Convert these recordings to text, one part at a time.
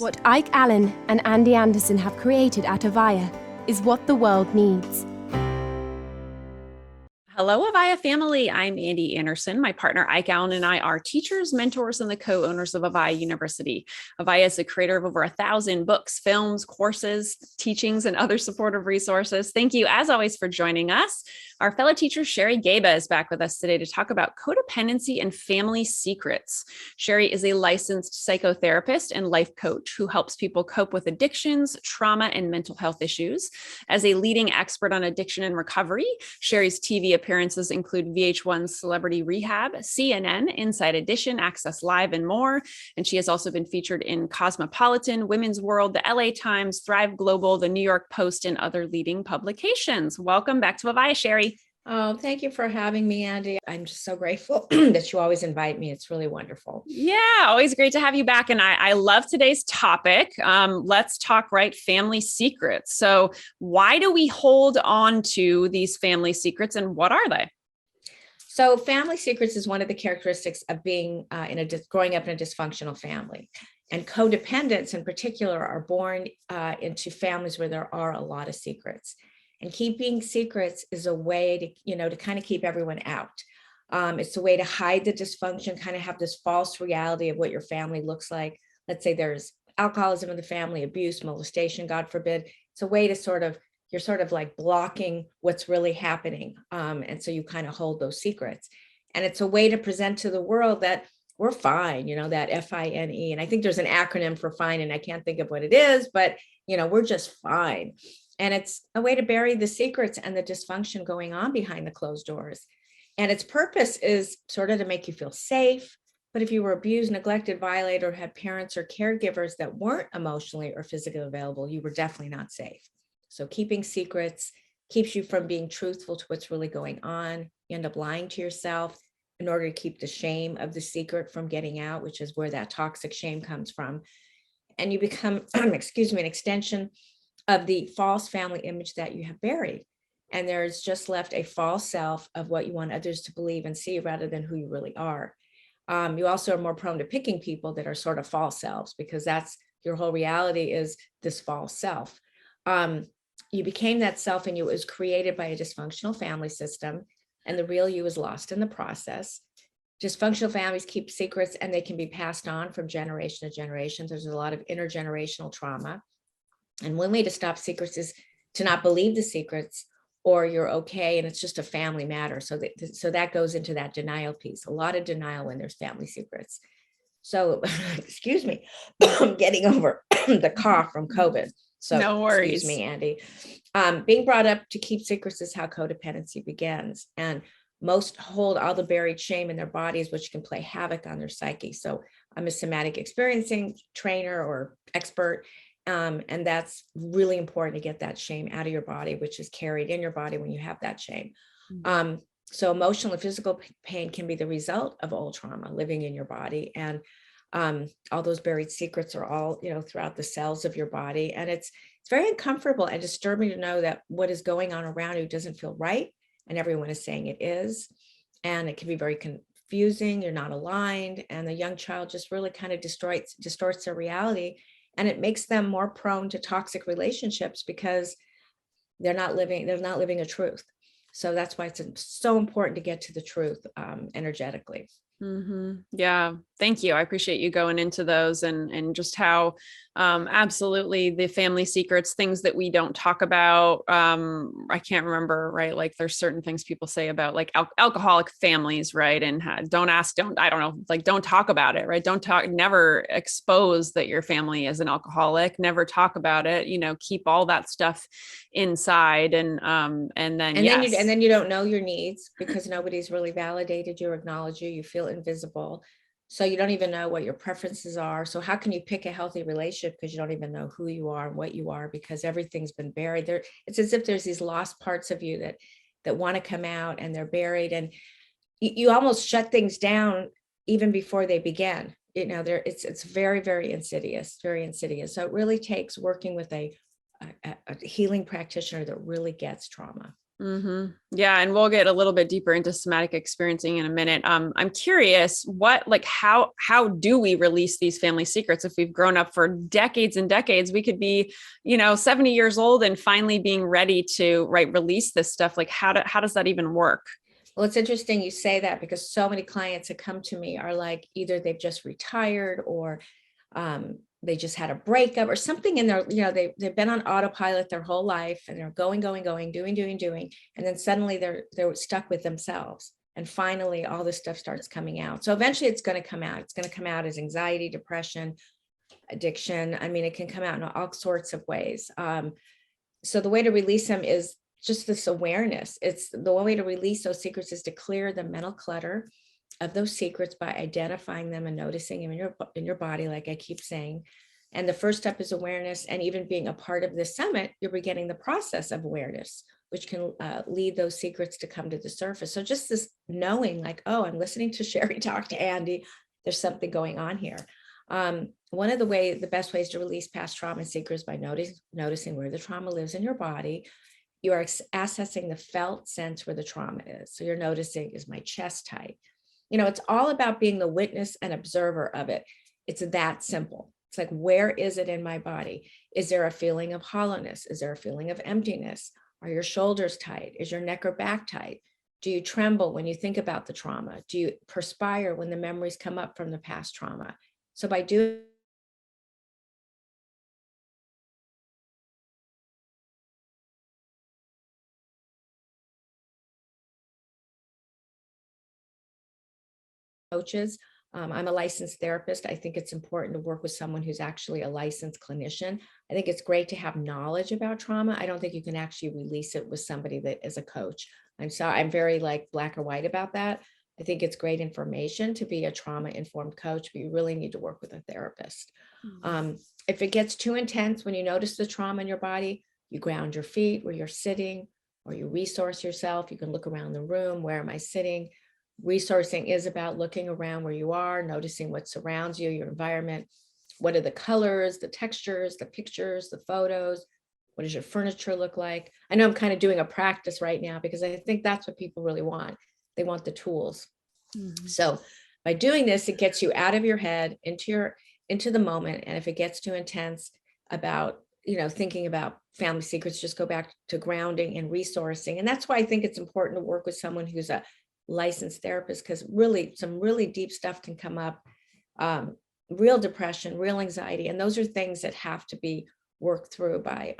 What Ike Allen and Ande Anderson have created at AVAIYA is what the world needs. Hello, AVAIYA family. I'm Ande Anderson. My partner, Ike Allen, and I are teachers, mentors, and the co-owners of AVAIYA University. AVAIYA is the creator of over 1,000 books, films, courses, teachings, and other supportive resources. Thank you, as always, for joining us. Our fellow teacher, Sherry Gaba, is back with us today to talk about codependency and family secrets. Sherry is a licensed psychotherapist and life coach who helps people cope with addictions, trauma, and mental health issues. As a leading expert on addiction and recovery, Sherry's TV appearances include VH1's Celebrity Rehab, CNN, Inside Edition, Access Live, and more. And she has also been featured in Cosmopolitan, Women's World, the LA Times, Thrive Global, the New York Post, and other leading publications. Welcome back to AVAIYA, Sherry. Oh, thank you for having me, Ande. I'm just so grateful that you always invite me. It's really wonderful. Yeah, always great to have you back. And I love today's topic. Let's talk, family secrets. So why do we hold on to these family secrets and what are they? So family secrets is one of the characteristics of being growing up in a dysfunctional family. And codependents in particular are born into families where there are a lot of secrets. And keeping secrets is a way to kind of keep everyone out. It's a way to hide the dysfunction, kind of have this false reality of what your family looks like. Let's say there's alcoholism in the family, abuse, molestation, God forbid. It's a way to you're sort of like blocking what's really happening. And so you kind of hold those secrets. And it's a way to present to the world that we're fine, that FINE. And I think there's an acronym for fine, and I can't think of what it is, but we're just fine. And it's a way to bury the secrets and the dysfunction going on behind the closed doors. And its purpose is sort of to make you feel safe. But if you were abused, neglected, violated, or had parents or caregivers that weren't emotionally or physically available, you were definitely not safe. So keeping secrets keeps you from being truthful to what's really going on. You end up lying to yourself in order to keep the shame of the secret from getting out, which is where that toxic shame comes from. And you become, an extension of the false family image that you have buried. And there's just left a false self of what you want others to believe and see rather than who you really are. You also are more prone to picking people that are sort of false selves, because that's your whole reality is this false self. You became that self, and it was created by a dysfunctional family system, and the real you is lost in the process. Dysfunctional families keep secrets, and they can be passed on from generation to generation. There's a lot of intergenerational trauma. And one way to stop secrets is to not believe the secrets, or you're okay and it's just a family matter. So that goes into that denial piece. A lot of denial when there's family secrets. So, excuse me, I'm getting over the cough from COVID. So no worries. Excuse me, Ande. Being brought up to keep secrets is how codependency begins. And most hold all the buried shame in their bodies, which can play havoc on their psyche. So I'm a somatic experiencing trainer or expert. And that's really important to get that shame out of your body, which is carried in your body when you have that shame. So emotional and physical pain can be the result of old trauma living in your body. And all those buried secrets are all, throughout the cells of your body. And it's very uncomfortable and disturbing to know that what is going on around you doesn't feel right. And everyone is saying it is. And it can be very confusing. You're not aligned. And the young child just really kind of distorts their reality. And it makes them more prone to toxic relationships because they're not living a truth. So that's why it's so important to get to the truth energetically. Mm-hmm. Yeah. Thank you. I appreciate you going into those and just how absolutely the family secrets, things that we don't talk about. I can't remember, right? Like there's certain things people say about like alcoholic families, right? And don't talk about it, right? Never expose that your family is an alcoholic, never talk about it, keep all that stuff inside. And then you don't know your needs because nobody's really validated you or acknowledged you. You feel invisible. So you don't even know what your preferences are. So how can you pick a healthy relationship because you don't even know who you are and what you are, because everything's been buried there. It's as if there's these lost parts of you that want to come out and they're buried, and you almost shut things down even before they begin. It's very, very insidious, very insidious. So it really takes working with a healing practitioner that really gets trauma. Yeah. And we'll get a little bit deeper into somatic experiencing in a minute. I'm curious how do we release these family secrets? If we've grown up for decades and decades, we could be, 70 years old and finally being ready to release this stuff. Like how does that even work? Well, it's interesting you say that, because so many clients that come to me are like, either they've just retired, or they just had a breakup or something in their, they've been on autopilot their whole life, and they're going, doing. And then suddenly they're stuck with themselves. And finally, all this stuff starts coming out. So eventually it's going to come out. It's going to come out as anxiety, depression, addiction. I mean, it can come out in all sorts of ways. So the way to release them is just this awareness. It's the one way to release those secrets is to clear the mental clutter of those secrets by identifying them and noticing them in your body, like I keep saying. And the first step is awareness. And even being a part of this summit, you're beginning the process of awareness, which can lead those secrets to come to the surface. So just this knowing, like, oh, I'm listening to Sherry talk to Andy, there's something going on here. One of the best ways to release past trauma and secrets by noticing where the trauma lives in your body. You are accessing the felt sense where the trauma is. So you're noticing, is my chest tight? It's all about being the witness and observer of it. It's that simple. It's like, where is it in my body? Is there a feeling of hollowness? Is there a feeling of emptiness? Are your shoulders tight? Is your neck or back tight? Do you tremble when you think about the trauma? Do you perspire when the memories come up from the past trauma? So by doing coaches. I'm a licensed therapist. I think it's important to work with someone who's actually a licensed clinician. I think it's great to have knowledge about trauma. I don't think you can actually release it with somebody that is a coach. I'm very like black or white about that. I think it's great information to be a trauma-informed coach, but you really need to work with a therapist. If it gets too intense, when you notice the trauma in your body, you ground your feet where you're sitting, or you resource yourself. You can look around the room. Where am I sitting? Resourcing is about looking around where you are, noticing what surrounds you, your environment. What are the colors, the textures, the pictures, the photos? What does your furniture look like? I know I'm kind of doing a practice right now, because I think that's what people really want. They want the tools. So by doing this, it gets you out of your head into the moment. And if it gets too intense about, thinking about family secrets, just go back to grounding and resourcing. And that's why I think it's important to work with someone who's a licensed therapist, because really some really deep stuff can come up, real depression, real anxiety. And those are things that have to be worked through by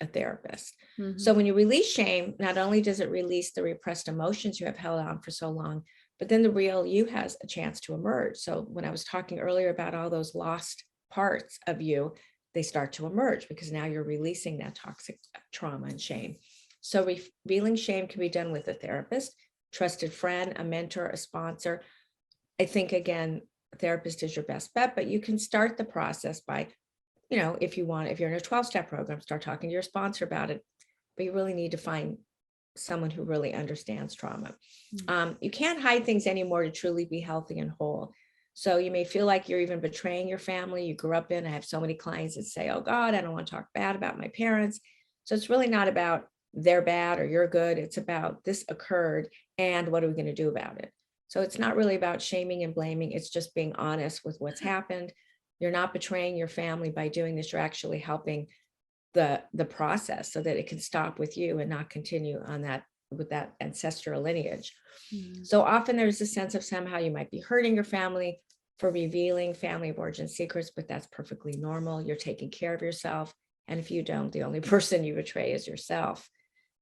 a therapist. So when you release shame, not only does it release the repressed emotions you have held on for so long, but then the real you has a chance to emerge. So when I was talking earlier about all those lost parts of you, they start to emerge, because now you're releasing that toxic trauma and shame. So revealing shame can be done with a therapist, trusted friend, a mentor, a sponsor. I think, again, a therapist is your best bet, but you can start the process by, if you're in a 12-step program, start talking to your sponsor about it. But you really need to find someone who really understands trauma. You can't hide things anymore to truly be healthy and whole. So you may feel like you're even betraying your family you grew up in. I have so many clients that say, oh God, I don't want to talk bad about my parents. So it's really not about they're bad or you're good. It's about this occurred and what are we going to do about it? So it's not really about shaming and blaming. It's just being honest with what's happened. You're not betraying your family by doing this. You're actually helping the process so that it can stop with you and not continue on that with that ancestral lineage. So often there's a sense of somehow you might be hurting your family for revealing family of origin secrets, but that's perfectly normal. You're taking care of yourself. And if you don't, the only person you betray is yourself.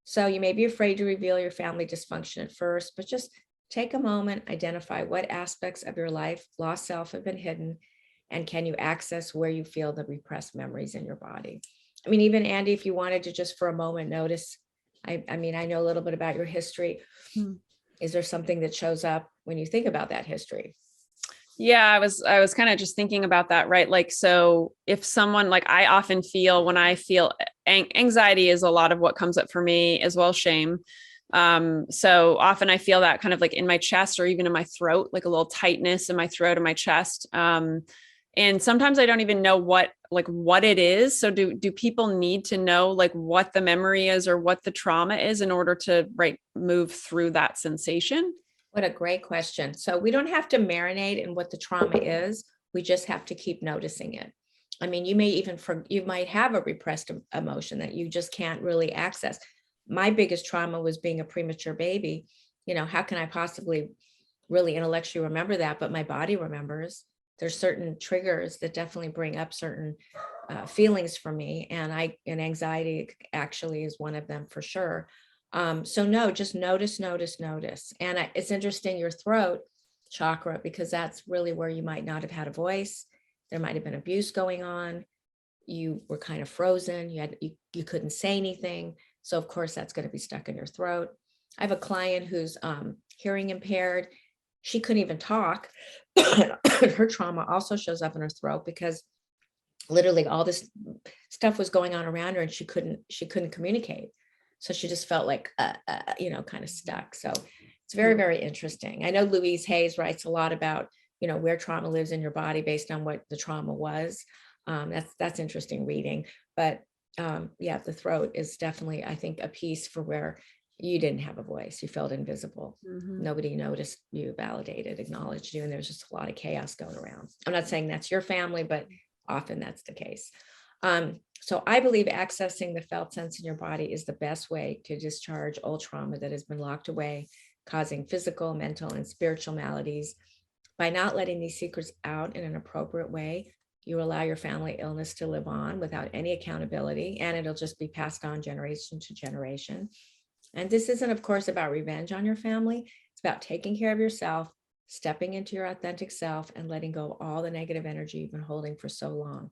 So you may be afraid to reveal your family dysfunction at first, but just take a moment, identify what aspects of your life, lost self, have been hidden, and can you access where you feel the repressed memories in your body. I mean, even Andy, if you wanted to just for a moment notice, I mean, I know a little bit about your history. Is there something that shows up when you think about that history? Yeah, I was kind of just thinking about that, right? Like, so if someone, like, I often feel when I feel anxiety is a lot of what comes up for me, as well as shame. So often I feel that kind of like in my chest or even in my throat, like a little tightness in my throat and my chest. And sometimes I don't even know what it is. So do people need to know like what the memory is or what the trauma is in order to move through that sensation? What a great question. So we don't have to marinate in what the trauma is. We just have to keep noticing it. I mean, you might have a repressed emotion that you just can't really access. My biggest trauma was being a premature baby. How can I possibly really intellectually remember that? But my body remembers. There's certain triggers that definitely bring up certain feelings for me. And anxiety actually is one of them for sure. So no, just notice. And it's interesting, your throat chakra, because that's really where you might not have had a voice. There might have been abuse going on. You were kind of frozen. You couldn't say anything. So of course that's going to be stuck in your throat. I have a client who's hearing impaired. She couldn't even talk. Her trauma also shows up in her throat because literally all this stuff was going on around her and she couldn't communicate. So she just felt like, kind of stuck. So it's very, very interesting. I know Louise Hayes writes a lot about, where trauma lives in your body based on what the trauma was. That's interesting reading. But the throat is definitely, I think, a piece for where you didn't have a voice. You felt invisible. Mm-hmm. Nobody noticed you, validated, acknowledged you. And there's just a lot of chaos going around. I'm not saying that's your family, but often that's the case. So I believe accessing the felt sense in your body is the best way to discharge old trauma that has been locked away, causing physical, mental, and spiritual maladies. By not letting these secrets out in an appropriate way, you allow your family illness to live on without any accountability, and it'll just be passed on generation to generation. And this isn't, of course, about revenge on your family. It's about taking care of yourself, stepping into your authentic self, and letting go of all the negative energy you've been holding for so long.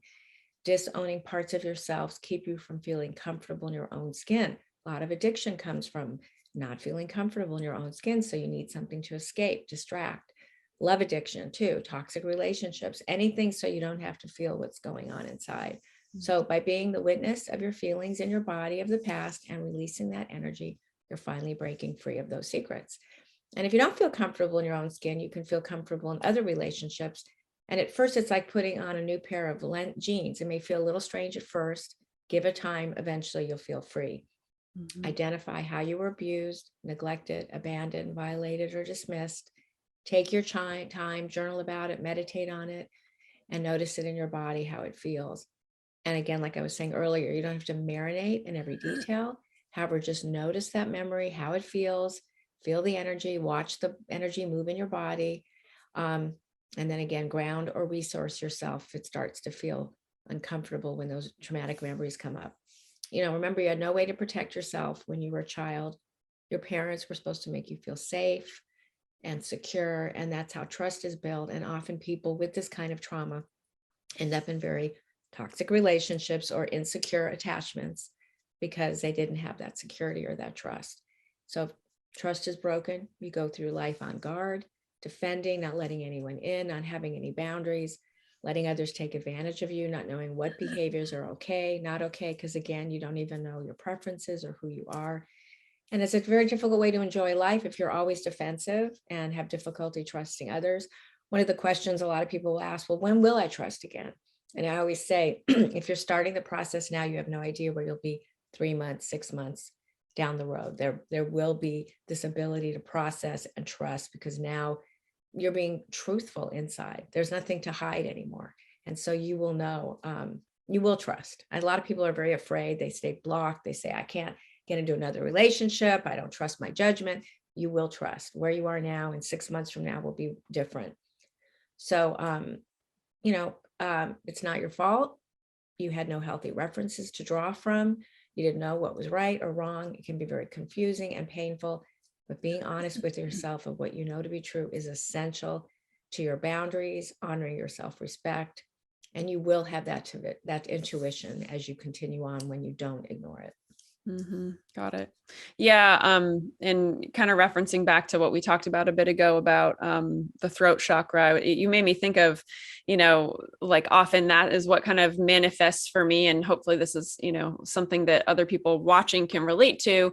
Disowning parts of yourselves keep you from feeling comfortable in your own skin. A lot of addiction comes from not feeling comfortable in your own skin. So you need something to escape, distract. Love addiction too, toxic relationships, anything so you don't have to feel what's going on inside. Mm-hmm. So by being the witness of your feelings in your body of the past and releasing that energy, you're finally breaking free of those secrets. And if you don't feel comfortable in your own skin, you can feel comfortable in other relationships. And at first, it's like putting on a new pair of jeans. It may feel a little strange at first. Give it time. Eventually, you'll feel free. Mm-hmm. Identify how you were abused, neglected, abandoned, violated, or dismissed. Take your time, journal about it, meditate on it, and notice it in your body, how it feels. And again, like I was saying earlier, you don't have to marinate in every detail. However, just notice that memory, how it feels, feel the energy, watch the energy move in your body. And then again, ground or resource yourself if it starts to feel uncomfortable when those traumatic memories come up. Remember, you had no way to protect yourself when you were a child. Your parents were supposed to make you feel safe and secure, and that's how trust is built. And often people with this kind of trauma end up in very toxic relationships or insecure attachments because they didn't have that security or that trust. So if trust is broken, you go through life on guard, defending, not letting anyone in, not having any boundaries, letting others take advantage of you, not knowing what behaviors are okay, not okay, because again, you don't even know your preferences or who you are. And it's a very difficult way to enjoy life if you're always defensive and have difficulty trusting others. One of the questions a lot of people will ask, well, when will I trust again? And I always say, if you're starting the process now, you have no idea where you'll be 3 months, 6 months down the road. There will be this ability to process and trust because now you're being truthful inside. There's nothing to hide anymore. And so you will know, you will trust. And a lot of people are very afraid. They stay blocked. They say, I can't get into another relationship. I don't trust my judgment. You will trust. Where you are now and 6 months from now will be different. So, it's not your fault. You had no healthy references to draw from. You didn't know what was right or wrong. It can be very confusing and painful, but being honest with yourself of what you know to be true is essential to your boundaries, honoring your self-respect, and you will have that intuition as you continue on when you don't ignore it. Mm-hmm. Got it. Yeah. And kind of referencing back to what we talked about a bit ago about the throat chakra, you made me think of, like often that is what kind of manifests for me. And hopefully this is, something that other people watching can relate to.